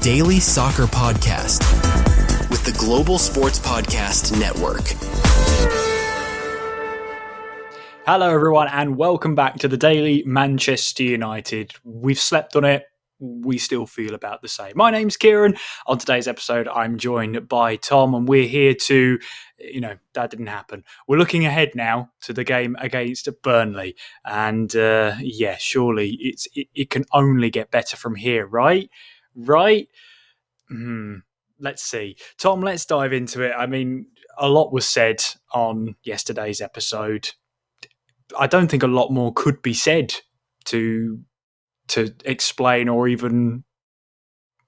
daily soccer podcast with the Global Sports Podcast Network. Hello everyone and welcome back to the Daily Manchester United. We've slept on it. We still feel about the same. My name's Kieran. On today's episode, I'm joined by Tom and we're here to, that didn't happen. We're looking ahead now to the game against Burnley. And surely it can only get better from here, right? Right? Let's see. Tom, let's dive into it. I mean, a lot was said on yesterday's episode. I don't think a lot more could be said to explain or even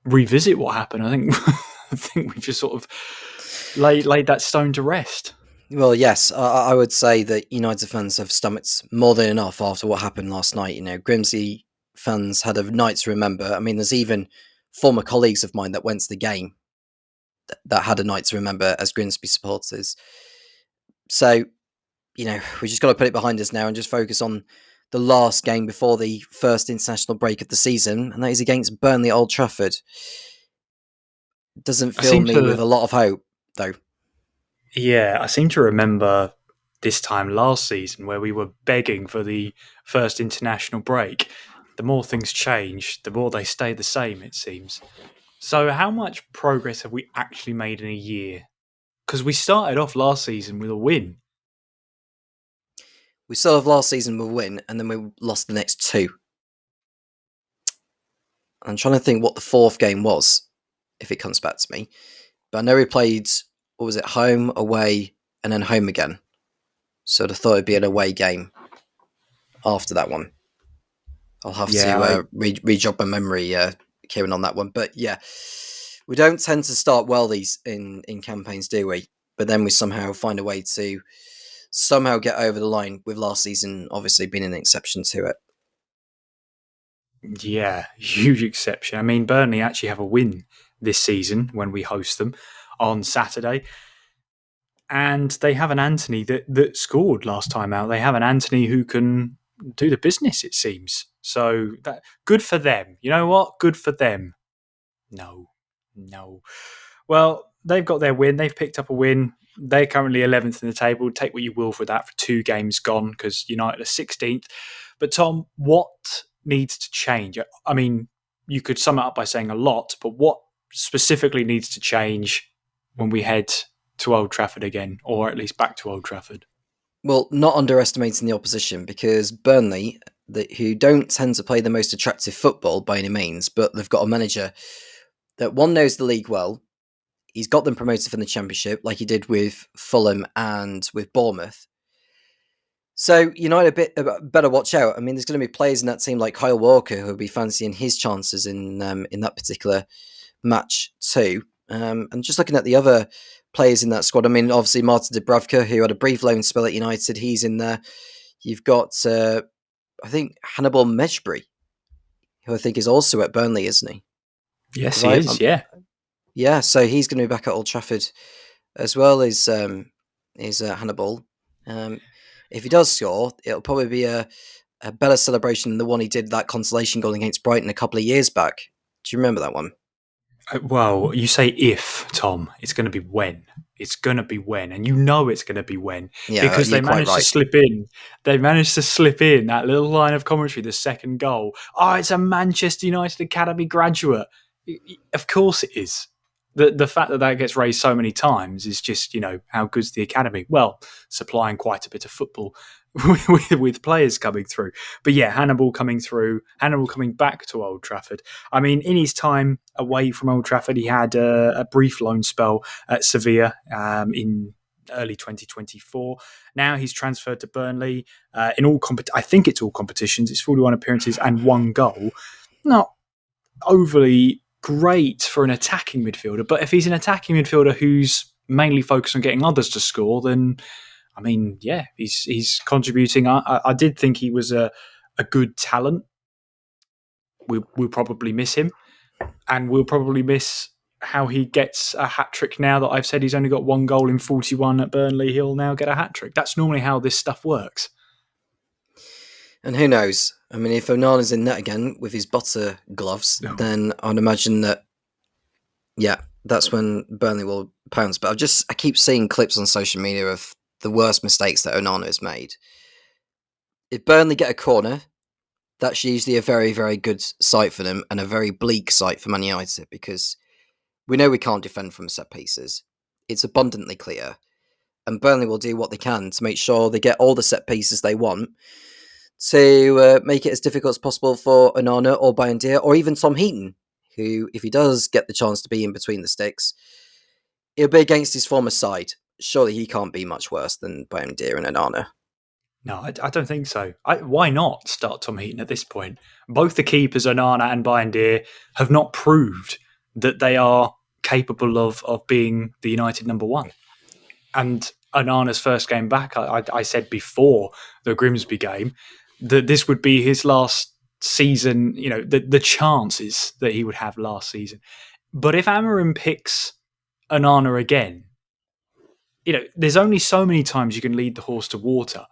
revisit what happened. I think we've just sort of laid that stone to rest. Well, yes, I would say that United fans have stomached more than enough after what happened last night. Grimsby fans had a night to remember. I mean, there's even former colleagues of mine that went to the game that had a night to remember as Grimsby supporters. So, we just got to put it behind us now and just focus on the last game before the first international break of the season, and that is against Burnley at Old Trafford. Doesn't fill me with a lot of hope, though. Yeah, I seem to remember this time last season where we were begging for the first international break. The more things change, the more they stay the same, it seems. So how much progress have we actually made in a year? Because we started off last season with a win. We started off last season with a win, and then we lost the next two. I'm trying to think what the fourth game was, if it comes back to me. But I know we played, home, away, and then home again. So I thought it'd be an away game after that one. I'll have to re-jog my memory, Kieran, on that one. But yeah, we don't tend to start well these in campaigns, do we? But then we somehow find a way to somehow get over the line, with last season obviously being an exception to it. Yeah, huge exception. I mean, Burnley actually have a win this season when we host them on Saturday. And they have an Anthony that scored last time out. They have an Anthony who can do the business, it seems. So good for them. You know what? Good for them. No. Well, they've got their win. They've picked up a win. They're currently 11th in the table. Take what you will for that for 2 games gone because United are 16th. But Tom, what needs to change? I mean, you could sum it up by saying a lot, but what specifically needs to change when we head to Old Trafford again, or at least back to Old Trafford? Well, not underestimating the opposition, because Burnley, who don't tend to play the most attractive football by any means, but they've got a manager that knows the league well. He's got them promoted from the Championship, like he did with Fulham and with Bournemouth. So United better watch out. I mean, there's going to be players in that team like Kyle Walker who will be fancying his chances in that particular match too. And just looking at the other players in that squad, I mean, obviously Martin Dubravka, who had a brief loan spell at United, he's in there. You've got, I think, Hannibal Mejbri, who I think is also at Burnley, isn't he? Yes, he is, yeah. Yeah, so he's going to be back at Old Trafford as well as Hannibal. If he does score, it'll probably be a better celebration than the one he did, that consolation goal against Brighton a couple of years back. Do you remember that one? Well, you say if, Tom. It's going to be when. It's going to be when. And it's going to be when. Yeah, because they managed to slip in. They managed to slip in that little line of commentary, the second goal. Oh, it's a Manchester United Academy graduate. Of course it is. The fact that gets raised so many times is just, how good's the academy? Well, supplying quite a bit of football with players coming through. But yeah, Hannibal coming back to Old Trafford. I mean, in his time away from Old Trafford, he had a brief loan spell at Sevilla in early 2024. Now he's transferred to Burnley in all I think it's all competitions. It's 41 appearances and 1 goal. Not overly great for an attacking midfielder, but if he's an attacking midfielder who's mainly focused on getting others to score, then I mean, yeah, he's contributing. I did think he was a good talent. We'll probably miss him, and we'll probably miss how he gets a hat-trick now that I've said he's only got 1 goal in 41 at Burnley. He'll now get a hat-trick. That's normally how this stuff works. And who knows? I mean, if Onana's in net again with his butter gloves, then I'd imagine that Yeah, that's when Burnley will pounce. But I keep seeing clips on social media of the worst mistakes that Onana has made. If Burnley get a corner, that's usually a very, very good sight for them and a very bleak sight for Man United because we know we can't defend from set pieces. It's abundantly clear. And Burnley will do what they can to make sure they get all the set pieces they want to make it as difficult as possible for Onana or Bayindir or even Tom Heaton, who, if he does get the chance to be in between the sticks, it'll be against his former side. Surely he can't be much worse than Bayindir and Onana. No, I don't think so. Why not start Tom Heaton at this point? Both the keepers, Onana and Bayindir, have not proved that they are capable of being the United number one. And Onana's first game back, I said before the Grimsby game that this would be his last season, the chances that he would have last season. But if Amirim picks Onana again, there's only so many times you can lead the horse to water.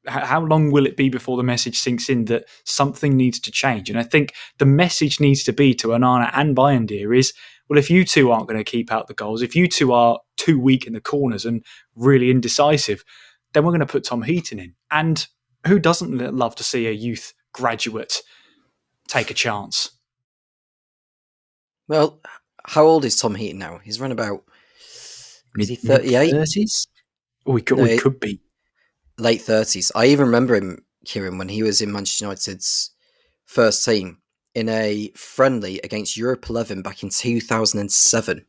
How long will it be before the message sinks in that something needs to change? And I think the message needs to be to Onana and Bayindir is, well, if you two aren't going to keep out the goals, if you two are too weak in the corners and really indecisive, then we're going to put Tom Heaton in. And who doesn't love to see a youth graduate take a chance? Well, how old is Tom Heaton now? He's run about... Is he 38? Mid-30s? We No, could be. Late 30s. I even remember him, Kieran, when he was in Manchester United's first team in a friendly against Europe 11 back in 2007.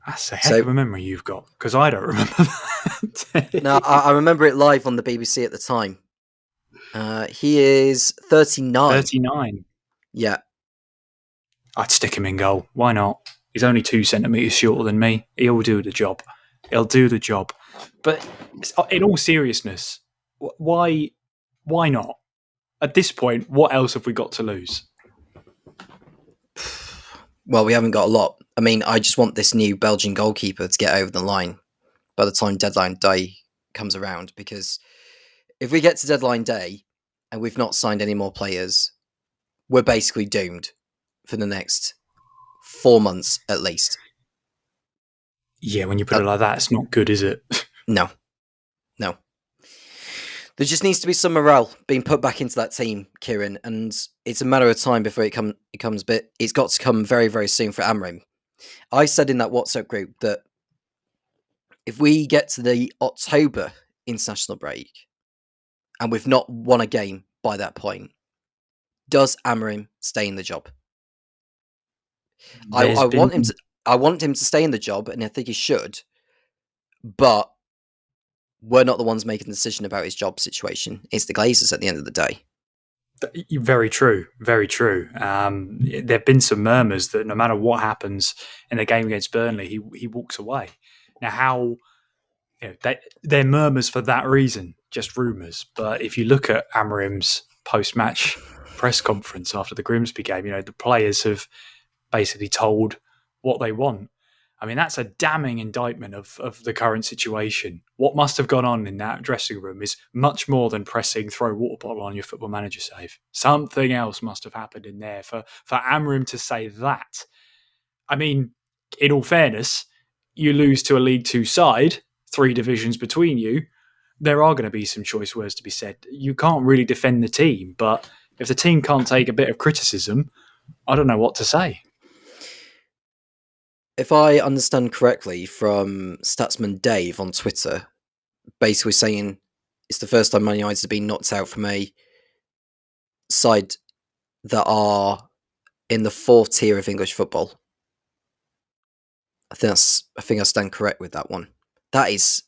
That's a heck of a memory you've got, because I don't remember that. No, I remember it live on the BBC at the time. He is 39. 39. Yeah. I'd stick him in goal. Why not? He's only 2 centimetres shorter than me. He'll do the job. He'll do the job. But in all seriousness, why not? At this point, what else have we got to lose? Well, we haven't got a lot. I mean, I just want this new Belgian goalkeeper to get over the line by the time deadline day comes around, because if we get to deadline day and we've not signed any more players, we're basically doomed for the next 4 months at least. Yeah, when you put it like that, it's not good, is it? No. There just needs to be some morale being put back into that team, Kieran, and it's a matter of time before it comes. But it's got to come very, very soon for Amirim. I said in that WhatsApp group that if we get to the October international break and we've not won a game by that point, does Amirim stay in the job? I want him to stay in the job, and I think he should, but we're not the ones making the decision about his job situation. It's the Glazers at the end of the day. Very true. Very true. There have been some murmurs that no matter what happens in the game against Burnley, he walks away. Now, they're murmurs for that reason, just rumours. But if you look at Amirim's post-match press conference after the Grimsby game, the players have basically told what they want. I mean, that's a damning indictment of the current situation. What must have gone on in that dressing room is much more than pressing throw water bottle on your Football Manager save. Something else must have happened in there for Amirim to say that. I mean, in all fairness, you lose to a League Two side, 3 divisions between you, there are going to be some choice words to be said. You can't really defend the team, but if the team can't take a bit of criticism, I don't know what to say. If I understand correctly from Statsman Dave on Twitter, basically saying it's the first time Man United have been knocked out from a side that are in the 4th tier of English football. I think I stand correct with that one. That is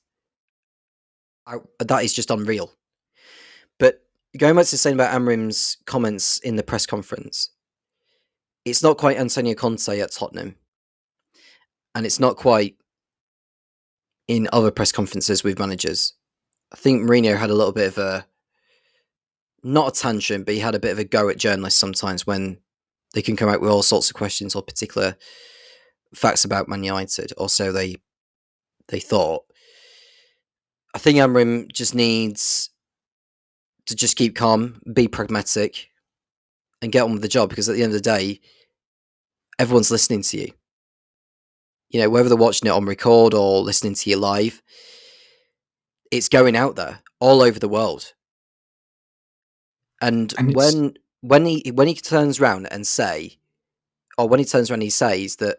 just unreal. But going back to saying about Amirim's comments in the press conference, it's not quite Antonio Conte at Tottenham, and it's not quite in other press conferences with managers. I think Mourinho had a little bit of not a tantrum, but he had a bit of a go at journalists sometimes when they can come out with all sorts of questions or particular facts about Man United, or so they thought. I think Amirim just needs to just keep calm, be pragmatic, and get on with the job, because at the end of the day, everyone's listening to you. You know, whether they're watching it on record or listening to you live, it's going out there all over the world. And when he turns around and say, or when he turns around and he says that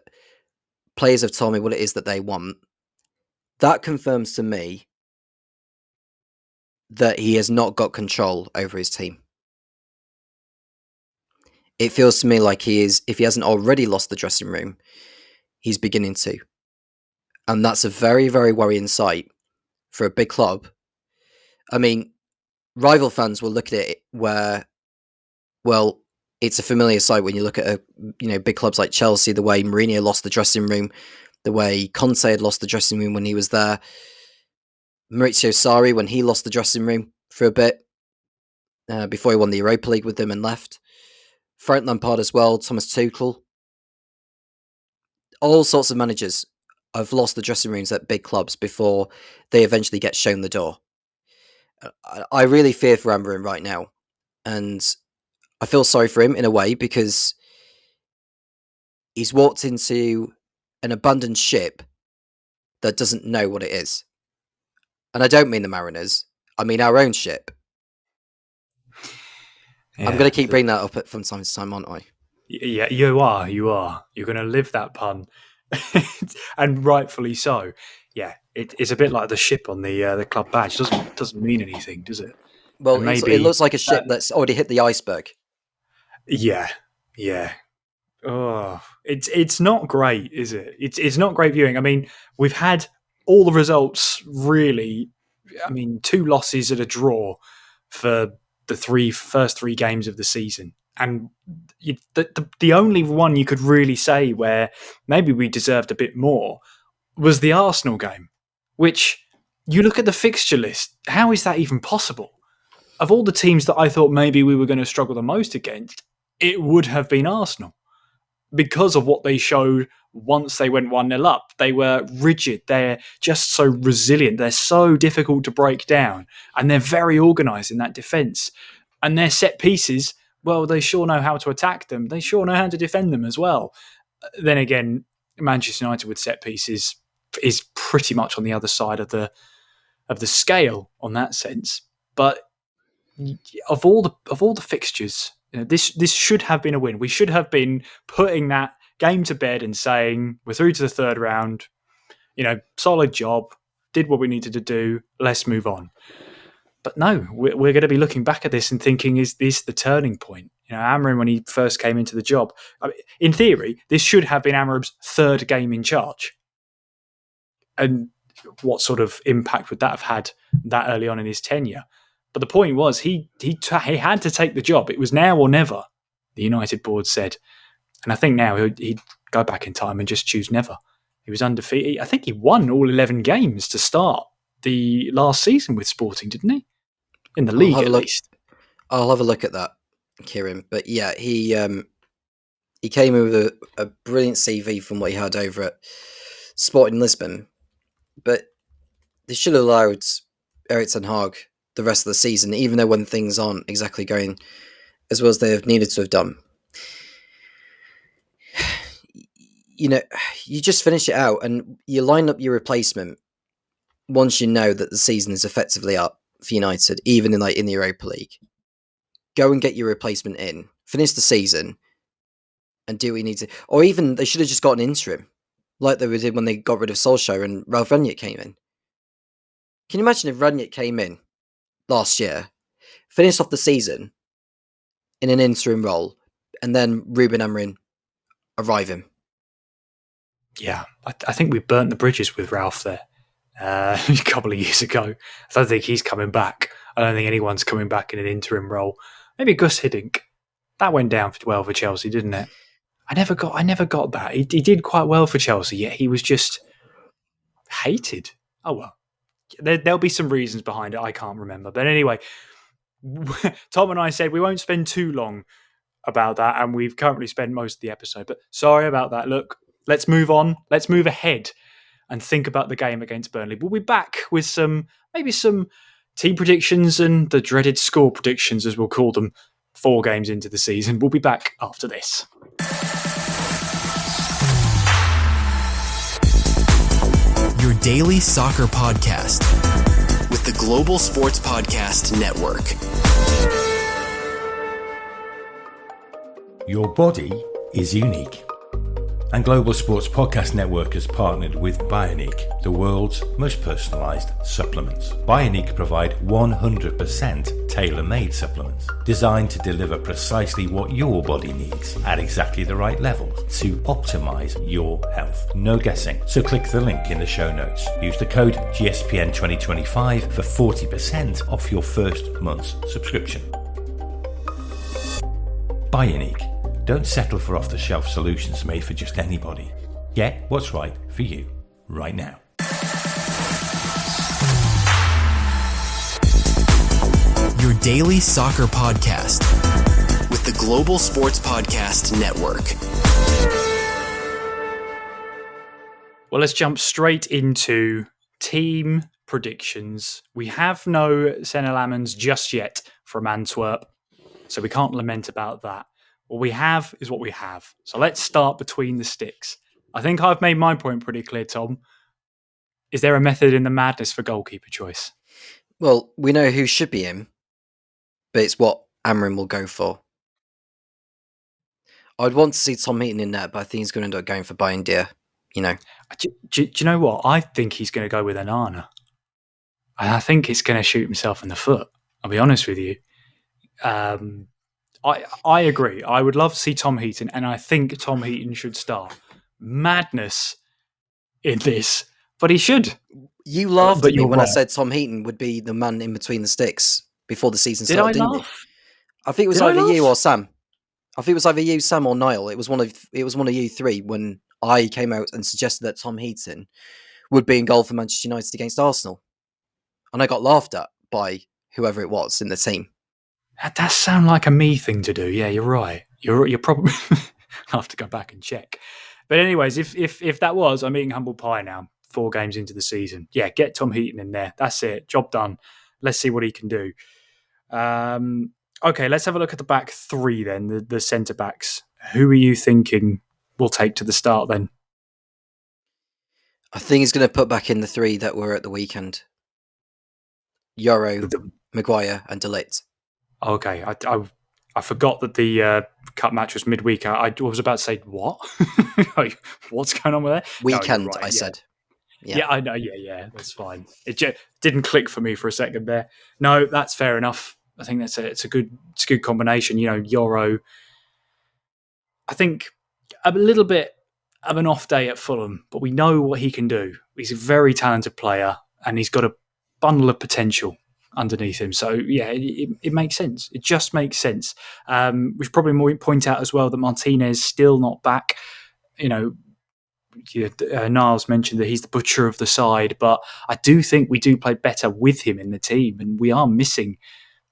players have told me what it is that they want, that confirms to me that he has not got control over his team. It feels to me like he is, if he hasn't already lost the dressing room, he's beginning to. And that's a very, very worrying sight for a big club. I mean, rival fans will look at it where, well, it's a familiar sight when you look at big clubs like Chelsea, the way Mourinho lost the dressing room, the way Conte had lost the dressing room when he was there, Maurizio Sarri when he lost the dressing room for a bit before he won the Europa League with them and left. Frank Lampard as well, Thomas Tuchel. All sorts of managers have lost the dressing rooms at big clubs before they eventually get shown the door. I really fear for Amirim right now, and I feel sorry for him in a way because he's walked into an abandoned ship that doesn't know what it is. And I don't mean the Mariners, I mean our own ship. Yeah, I'm going to keep bringing that up from time to time, aren't I? Yeah, you are. You're going to live that pun, and rightfully so. Yeah, it's a bit like the ship on the club badge. Doesn't mean anything, does it? Well, it looks like a ship that's already hit the iceberg. Yeah. Oh, it's not great, is it? It's not great viewing. I mean, we've had all the results really. I mean, 2 losses and a draw for the first three games of the season. And the only one you could really say where maybe we deserved a bit more was the Arsenal game, which you look at the fixture list, how is that even possible? Of all the teams that I thought maybe we were going to struggle the most against, it would have been Arsenal because of what they showed once they went 1-0 up. They were rigid. They're just so resilient. They're so difficult to break down, and they're very organised in that defence. And their set pieces, well, they sure know how to attack them. They sure know how to defend them as well. Then again, Manchester United with set pieces is pretty much on the other side of the scale on that sense. But of all the fixtures, this should have been a win. We should have been putting that game to bed and saying we're through to the third round. Solid job, did what we needed to do. Let's move on. But no, we're going to be looking back at this and thinking, is this the turning point? Amirim, when he first came into the job, in theory, this should have been Amirim's third game in charge. And what sort of impact would that have had that early on in his tenure? But the point was, he had to take the job. It was now or never, the United board said. And I think now he'd go back in time and just choose never. He was undefeated. I think he won all 11 games to start the last season with Sporting, didn't he? In the league, at least. I'll have a look at that, Kieran. But yeah, he came in with a brilliant CV from what he had over at Sporting Lisbon. But they should have allowed Erik ten Hag the rest of the season, even though when things aren't exactly going as well as they have needed to have done. You just finish it out and you line up your replacement once you know that the season is effectively up for United, even in the Europa League. Go and get your replacement in, finish the season, and do what you need to. Or even they should have just got an interim, like they did when they got rid of Solskjaer and Ralf Rangnick came in. Can you imagine if Rangnick came in last year, finished off the season in an interim role, and then Ruben Amorim arriving? Yeah, I think we burnt the bridges with Ralph there a couple of years ago. I don't think he's coming back. I don't think anyone's coming back in an interim role. Maybe Gus Hiddink. That went down well for Chelsea, didn't it? I never got that. He did quite well for Chelsea, yet he was just hated. Oh well. There'll be some reasons behind it. I can't remember. But anyway, Tom and I said we won't spend too long about that, and we've currently spent most of the episode. But sorry about that. Look, let's move on. Let's move ahead and think about the game against Burnley. We'll be back with some team predictions and the dreaded score predictions, as we'll call them, 4 games into the season. We'll be back after this. Your daily soccer podcast with the Global Sports Podcast Network. Your body is unique. And Global Sports Podcast Network has partnered with Bionic, the world's most personalised supplements. Bionic provide 100% tailor-made supplements designed to deliver precisely what your body needs at exactly the right levels to optimise your health. No guessing. So click the link in the show notes. Use the code GSPN2025 for 40% off your first month's subscription. Bionic. Don't settle for off-the-shelf solutions made for just anybody. Get what's right for you right now. Your daily soccer podcast with the Global Sports Podcast Network. Well, let's jump straight into team predictions. We have no Senna Lammens just yet from Antwerp, so we can't lament about that. What we have is what we have. So let's start between the sticks. I think I've made my point pretty clear, Tom. Is there a method in the madness for goalkeeper choice? Well, we know who should be in, but it's what Amirim will go for. I'd want to see Tom Heaton in there, but I think he's going to end up going for Bayindir, Do you know what? I think he's going to go with Onana. And I think it's going to shoot himself in the foot. I'll be honest with you. I agree. I would love to see Tom Heaton, and I think Tom Heaton should start. Madness in this, but he should. You laughed at me when right. I said Tom Heaton would be the man in between the sticks before the season Did started, I didn't you? laugh? I think it was Did I either you laugh? or Sam. I think it was either you, Sam, or Niall. It was one of you three when I came out and suggested that Tom Heaton would be in goal for Manchester United against Arsenal, and I got laughed at by whoever it was in the team. That does sound like a me thing to do. Yeah, you're right. You're probably I'll have to go back and check. But anyways, if that was, I'm eating humble pie now. 4 games into the season, yeah, get Tom Heaton in there. That's it. Job done. Let's see what he can do. Okay, let's have a look at the back 3 then. The centre backs. Who are you thinking will take to the start then? I think he's going to put back in the 3 that were at the weekend: Euro, Maguire, and De Ligt. Okay, I forgot that the cup match was midweek. I was about to say, what? Like, what's going on with that? Weekend, No, right, I said. Yeah, I know. Yeah, that's fine. It didn't click for me for a second there. No, that's fair enough. I think it's a good combination. Euro. I think a little bit of an off day at Fulham, but we know what he can do. He's a very talented player, and he's got a bundle of potential underneath him. So yeah, it makes sense. It just makes sense. We should probably point out as well that Martinez still not back. Niles mentioned that he's the butcher of the side, but I do think we do play better with him in the team, and we are missing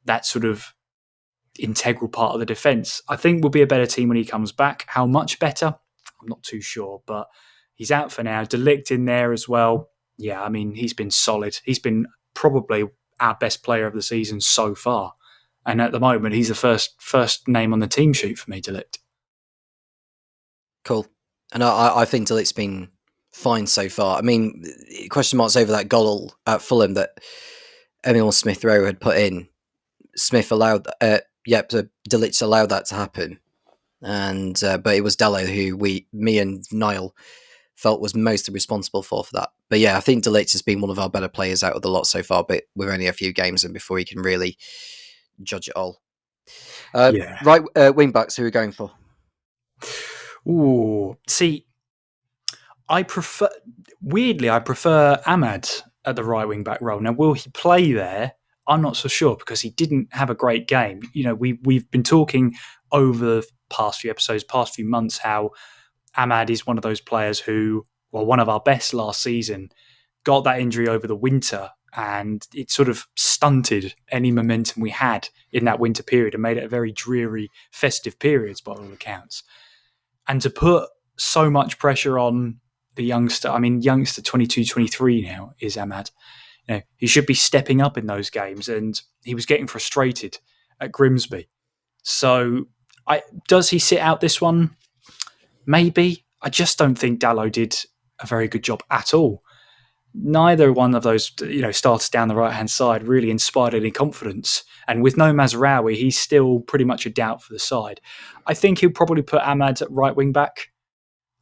that sort of integral part of the defence. I think we'll be a better team when he comes back. How much better? I'm not too sure, but he's out for now. De Ligt in there as well. Yeah, I mean, he's been solid. He's been probably our best player of the season so far. And at the moment, he's the first name on the team sheet for me, De Ligt. Cool. And I think De Ligt's been fine so far. I mean, question marks over that goal at Fulham that Emil Smith-Rowe had put in. Smith allowed, De Ligt allowed that to happen. And but it was Dallo who me and Niall felt was most responsible for that. But yeah, I think De Ligt has been one of our better players out of the lot so far, but we're only a few games in before he can really judge it all. Right, wing backs, who are we going for? Ooh, see, I prefer Ahmad at the right wing back role. Now, will he play there? I'm not so sure because he didn't have a great game. We've been talking over the past few episodes, past few months, how Ahmad is one of those players who, well, one of our best last season, got that injury over the winter, and it sort of stunted any momentum we had in that winter period and made it a very dreary, festive period by all accounts. And to put so much pressure on the youngster, youngster 22, 23 now is Ahmad. He should be stepping up in those games, and he was getting frustrated at Grimsby. So does he sit out this one? Maybe. I just don't think Dallo did a very good job at all. neither one of those starters down the right hand side really inspired any confidence. And with no Mazraoui, he's still pretty much a doubt for the side. I think he'll probably put Ahmad at right wing back.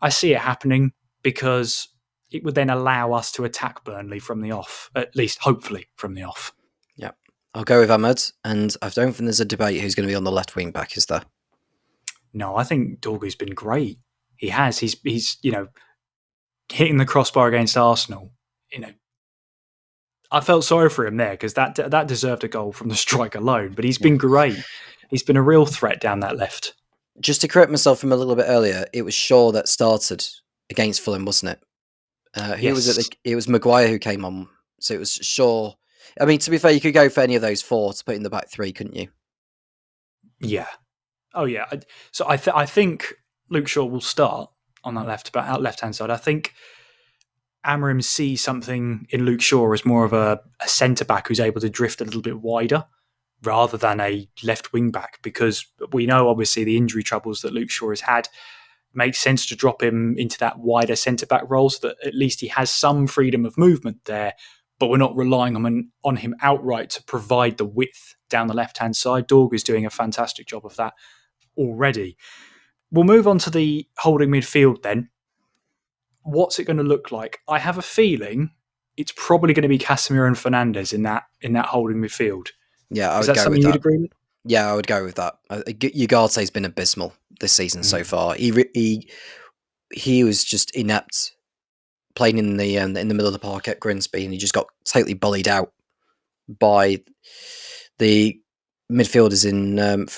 I see it happening because it would then allow us to attack Burnley from the off, at least hopefully from the off. Yeah, I'll go with Ahmad, and I don't think there's a debate who's going to be on the left wing back, is there? No, I think Dorgu's been great. He has. He's hitting the crossbar against Arsenal. I felt sorry for him there because that deserved a goal from the strike alone. But he's been great. He's been a real threat down that left. Just to correct myself from a little bit earlier, it was Shaw that started against Fulham, wasn't it? Yes. It was Maguire who came on, so it was Shaw. I mean, to be fair, you could go for any of those four to put in the back three, couldn't you? Yeah. Oh yeah. So I think Luke Shaw will start on that left hand side. I think Amirim sees something in Luke Shaw as more of a centre back who's able to drift a little bit wider rather than a left wing back, because we know obviously the injury troubles that Luke Shaw has had. Makes sense to drop him into that wider centre back role so that at least he has some freedom of movement there, but we're not relying on him outright to provide the width down the left hand side. Dorg is doing a fantastic job of that already. We'll move on to the holding midfield then. What's it going to look like? I have a feeling it's probably going to be Casemiro and Fernandes in that holding midfield. Yeah, I would Is that go something with you'd that. agree with? Yeah, I would go with that. Ugarte's been abysmal this season so far. He was just inept, playing in the middle of the park at Grimsby, and he just got totally bullied out by the midfielders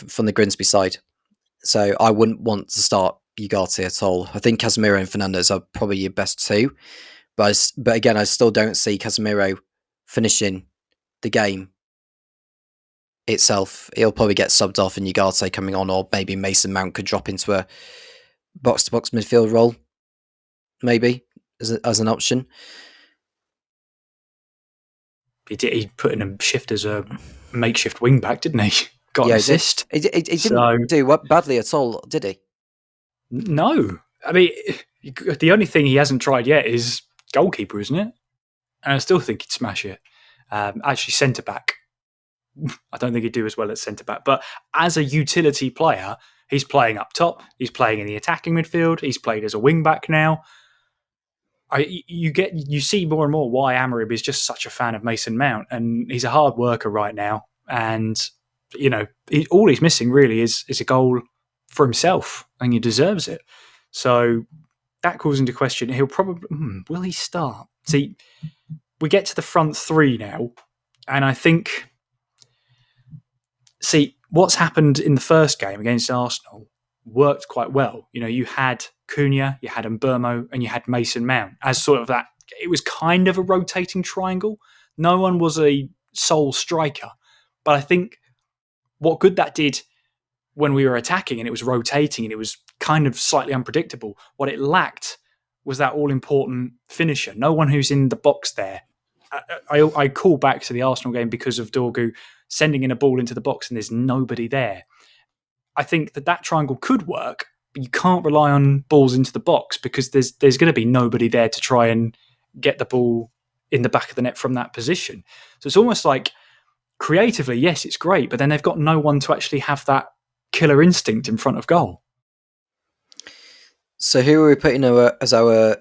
from the Grimsby side. So I wouldn't want to start Ugarte at all. I think Casemiro and Fernandes are probably your best two, but again, I still don't see Casemiro finishing the game itself. He'll probably get subbed off and Ugarte coming on, or maybe Mason Mount could drop into a box-to-box midfield role, maybe, as an option. He put in a shift as a makeshift wing back, didn't he? Got an assist. He didn't do badly at all, did he? No. I mean, the only thing he hasn't tried yet is goalkeeper, isn't it? And I still think he'd smash it. Actually, centre back. I don't think he'd do as well at centre back. But as a utility player, he's playing up top. He's playing in the attacking midfield. He's played as a wing back now. You see more and more why Amirim is just such a fan of Mason Mount, and he's a hard worker right now. And all he's missing really is a goal for himself, and he deserves it. So that calls into question. He'll probably will he start? See, we get to the front three now, and I think. See, what's happened in the first game against Arsenal worked quite well. You had Cunha, you had Mbeumo, and you had Mason Mount as sort of that. It was kind of a rotating triangle. No one was a sole striker. But I think what good that did when we were attacking and it was rotating and it was kind of slightly unpredictable, what it lacked was that all-important finisher. No one who's in the box there. I call back to the Arsenal game because of Dorgu sending in a ball into the box and there's nobody there. I think that triangle could work, but you can't rely on balls into the box because there's going to be nobody there to try and get the ball in the back of the net from that position. So it's almost like creatively, yes, it's great, but then they've got no one to actually have that killer instinct in front of goal. So who are we putting as our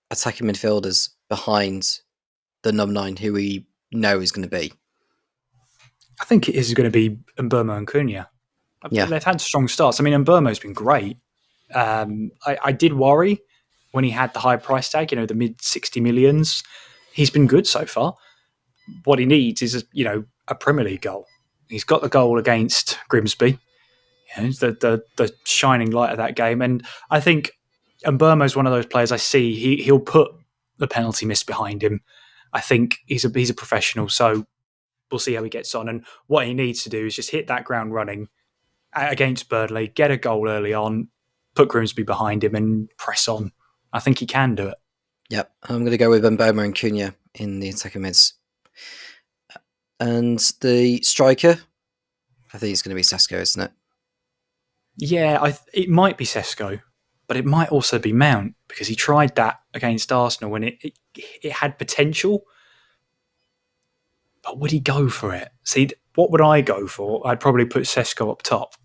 attacking midfielders behind the number 9 who we know is going to be? I think it is going to be Mbeumo and Cunha. Yeah. They've had strong starts. I mean, Mbeumo's been great. I did worry when he had the high price tag, the mid 60 millions. He's been good so far. What he needs is a Premier League goal. He's got the goal against Grimsby. The shining light of that game. And I think Mbeumo's one of those players I see. He'll put the penalty miss behind him. I think he's a professional, so we'll see how he gets on. And what he needs to do is just hit that ground running against Burnley, get a goal early on, put Grimsby behind him and press on. I think he can do it. Yep, I'm going to go with Mbeumo and Cunha in the attacking mids. And the striker, I think it's going to be Sesko, isn't it? Yeah, it might be Sesko. but it might also be Mount because he tried that against Arsenal when it had potential. But would he go for it? See, what would I go for? I'd probably put Sesko up top.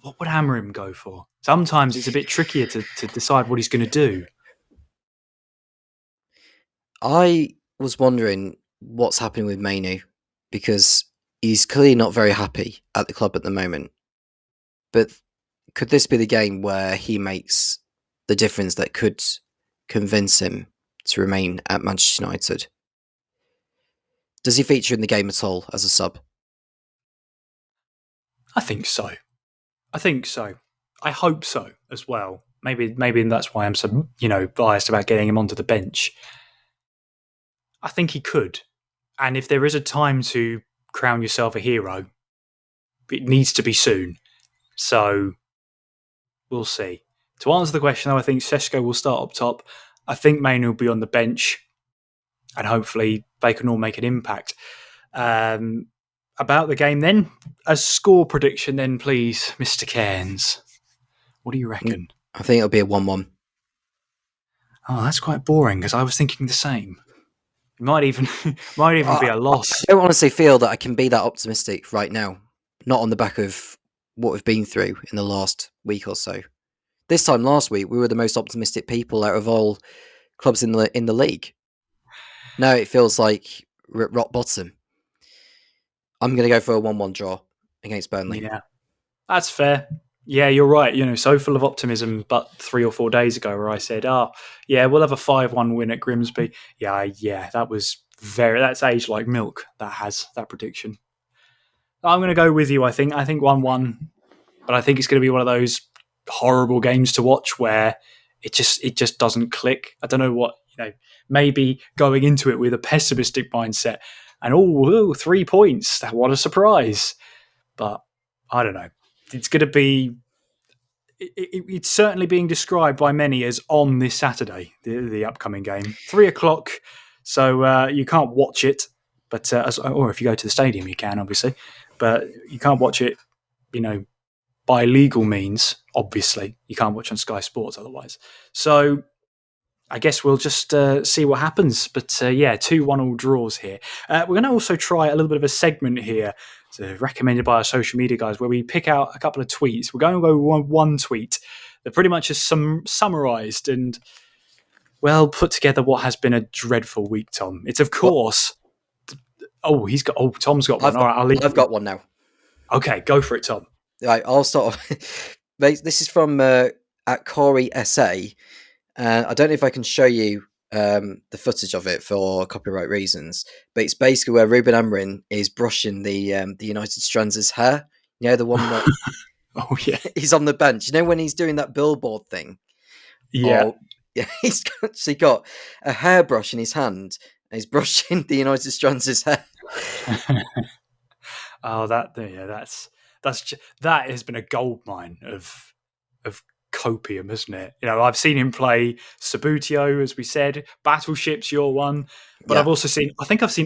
What would Amirim go for? Sometimes it's a bit trickier to decide what he's going to do. I was wondering what's happening with Mainu because he's clearly not very happy at the club at the moment. But could this be the game where he makes the difference that could convince him to remain at Manchester United? Does he feature in the game at all as a sub? I think so. I hope so as well. Maybe that's why I'm so biased about getting him onto the bench. I think he could, and if there is a time to crown yourself a hero, it needs to be soon. So we'll see. To answer the question, though, I think Sesko will start up top. I think Mainu will be on the bench, and hopefully they can all make an impact. About the game then, a score prediction then, please, Mr. Cairns. What do you reckon? I think it'll be a 1-1. Oh, that's quite boring because I was thinking the same. It might even be a loss. I don't honestly feel that I can be that optimistic right now. Not on the back of what we've been through in the last week or so. This time last week, we were the most optimistic people out of all clubs in the league. Now it feels like we're at rock bottom. I'm going to go for a 1-1 draw against Burnley. Yeah, that's fair. Yeah, you're right. So full of optimism, but 3 or 4 days ago where I said, we'll have a 5-1 win at Grimsby. Yeah, that's aged like milk, that prediction. I'm going to go with you, I think 1-1, but I think it's going to be one of those horrible games to watch where it just doesn't click. I don't know what, maybe going into it with a pessimistic mindset and 3 points, what a surprise. But I don't know. It's going to be. It's certainly being described by many as on this Saturday, the upcoming game, 3:00. So you can't watch it, but or if you go to the stadium, you can obviously, but you can't watch it. By legal means, obviously, you can't watch on Sky Sports otherwise. So I guess we'll just see what happens. But 2-1 all draws here. We're going to also try a little bit of a segment here, recommended by our social media guys, where we pick out a couple of tweets. We're going to go one tweet that pretty much is summarised and, put together what has been a dreadful week, Tom. It's, of course... Tom's got one. All right, I've got one now. Okay, go for it, Tom. Right, I'll start off. This is from at Corey SA. I don't know if I can show you the footage of it for copyright reasons, but it's basically where Ruben Amirim is brushing the United Strands' hair. The one that he's on the bench. When he's doing that billboard thing? Yeah. He's actually got a hairbrush in his hand and he's brushing the United Strands' hair. That has been a goldmine of copium, hasn't it? I've seen him play Sabutio, as we said, Battleship's your one, but I've also seen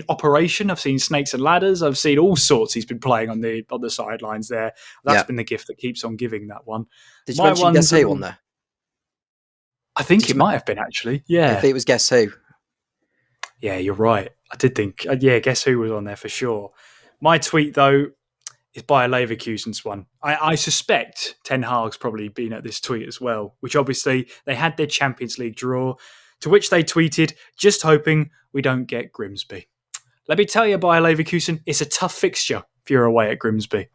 Operation, I've seen Snakes and Ladders, I've seen all sorts he's been playing on the sidelines there. That's been the gift that keeps on giving, that one. Did you mention Guess Who on there? I think it might have been, actually. Yeah. I think it was Guess Who. Yeah, you're right. I did think, Guess Who was on there for sure. My tweet, though, is by a Leverkusen's one. I suspect Ten Hag's probably been at this tweet as well, which obviously they had their Champions League draw, to which they tweeted, just hoping we don't get Grimsby. Let me tell you, by Leverkusen, it's a tough fixture if you're away at Grimsby.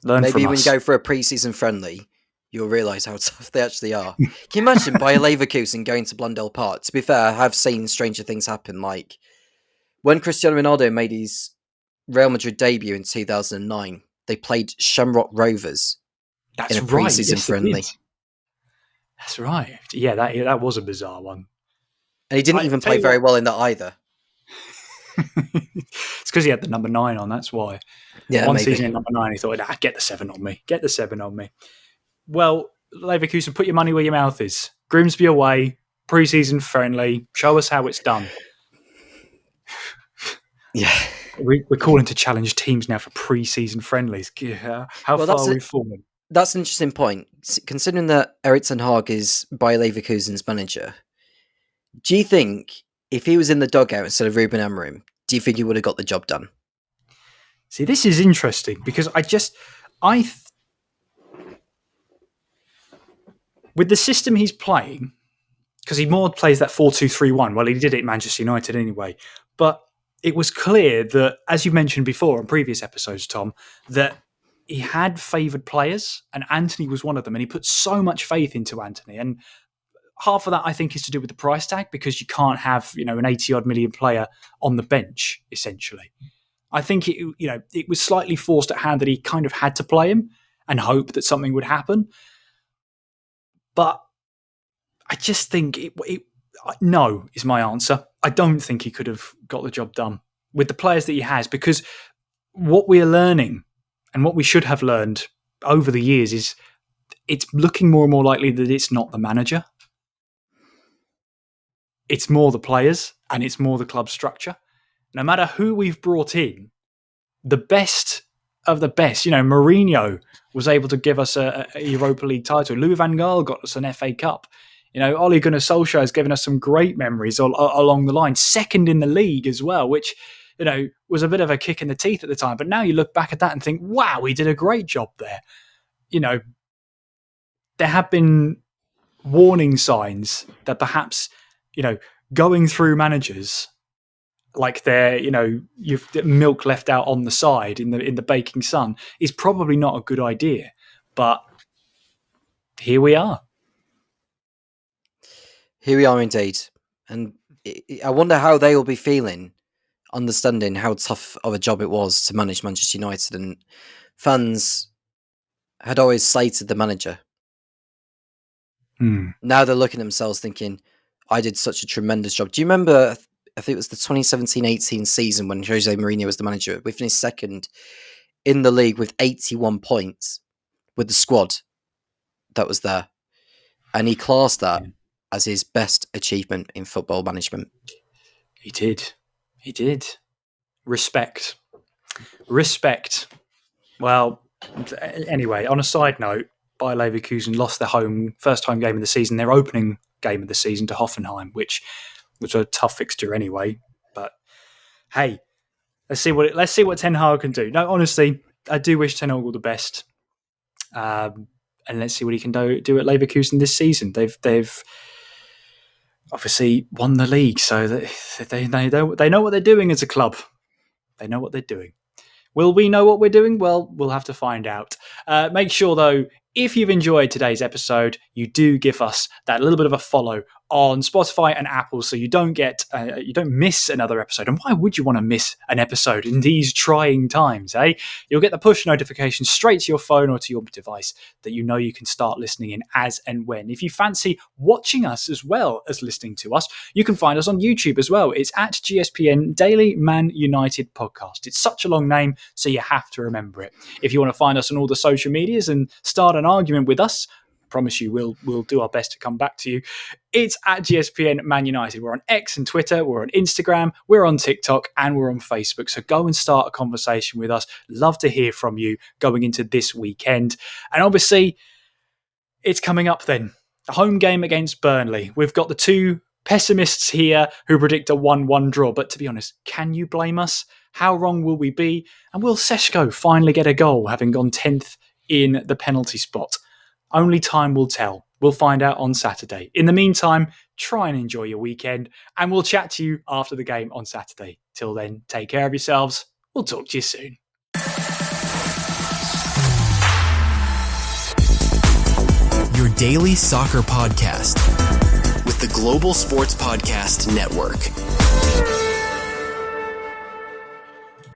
Maybe when you go for a pre-season friendly, you'll realise how tough they actually are. Can you imagine Bayer Leverkusen going to Blundell Park? To be fair, I have seen stranger things happen, like when Cristiano Ronaldo made his Real Madrid debut in 2009, they played Shamrock Rovers in a pre-season friendly. That's right. Yeah, that was a bizarre one. And he didn't even play very well in that either. It's because he had the number 9 on, that's why. Yeah, One season in number 9, he thought, get the 7 on me. Get the 7 on me. Well, Leverkusen, put your money where your mouth is. Grimsby away, pre-season friendly. Show us how it's done. Yeah. We're calling to challenge teams now for pre-season friendlies. How far are we falling? That's an interesting point. Considering that Erik ten Hag is Bayer Leverkusen's manager, do you think if he was in the dugout instead of Ruben Amirim, do you think he would have got the job done? See, this is interesting because with the system he's playing, because he more plays that 4-2-3-1. Well, he did it at Manchester United anyway. But it was clear that, as you mentioned before on previous episodes, Tom, that he had favoured players, and Antony was one of them. And he put so much faith into Antony. And half of that, I think, is to do with the price tag, because you can't have, an 80-odd million player on the bench, essentially. I think it was slightly forced at hand that he kind of had to play him and hope that something would happen. But I just think no is my answer. I don't think he could have got the job done with the players that he has, because what we're learning and what we should have learned over the years is it's looking more and more likely that it's not the manager. It's more the players and it's more the club structure. No matter who we've brought in, the best of the best, Mourinho was able to give us a Europa League title. Louis van Gaal got us an FA Cup. Ole Gunnar Solskjaer has given us some great memories along the line. Second in the league as well, which, was a bit of a kick in the teeth at the time. But now you look back at that and think, wow, he did a great job there. There have been warning signs that perhaps, going through managers like they're, you've milk left out on the side in the baking sun is probably not a good idea. But here we are. Here we are indeed. And I wonder how they will be feeling, understanding how tough of a job it was to manage Manchester United. And fans had always slated the manager. Now they're looking at themselves thinking, I did such a tremendous job. Do you remember, I think it was the 2017-18 season when Jose Mourinho was the manager? We finished second in the league with 81 points with the squad that was there. And he classed that as his best achievement in football management. He did. Respect. Well, anyway, on a side note, Bayer Leverkusen lost their first home game of the season, their opening game of the season, to Hoffenheim, which was a tough fixture anyway. But hey, let's see what Ten Hag can do. No, honestly, I do wish Ten Hag all the best. And let's see what he can do at Leverkusen this season. They've obviously won the league, so they know what they're doing as a club. They know what they're doing. Will we know what we're doing? Well, we'll have to find out. Make sure, though, if you've enjoyed today's episode, you do give us that little bit of a follow on Spotify and Apple, so you don't miss another episode. And why would you want to miss an episode in these trying times, eh? You'll get the push notification straight to your phone or to your device that you know you can start listening in as and when. If you fancy watching us as well as listening to us, you can find us on YouTube as well. It's at GSPN Daily Man United Podcast. It's such a long name, so you have to remember it. If you want to find us on all the social medias and start an argument with us, I promise you we'll do our best to come back to you. It's at GSPN Man United. We're on X and Twitter, we're on Instagram, we're on TikTok, and we're on Facebook. So go and start a conversation with us. Love to hear from you going into this weekend. And obviously, it's coming up then. The home game against Burnley. We've got the two pessimists here who predict a 1-1 draw. But to be honest, can you blame us? How wrong will we be? And will Seshko finally get a goal, having gone 10th in the penalty spot? Only time will tell. We'll find out on Saturday. In the meantime, try and enjoy your weekend, and we'll chat to you after the game on Saturday. Till then, take care of yourselves. We'll talk to you soon. Your daily soccer podcast with the Global Sports Podcast Network.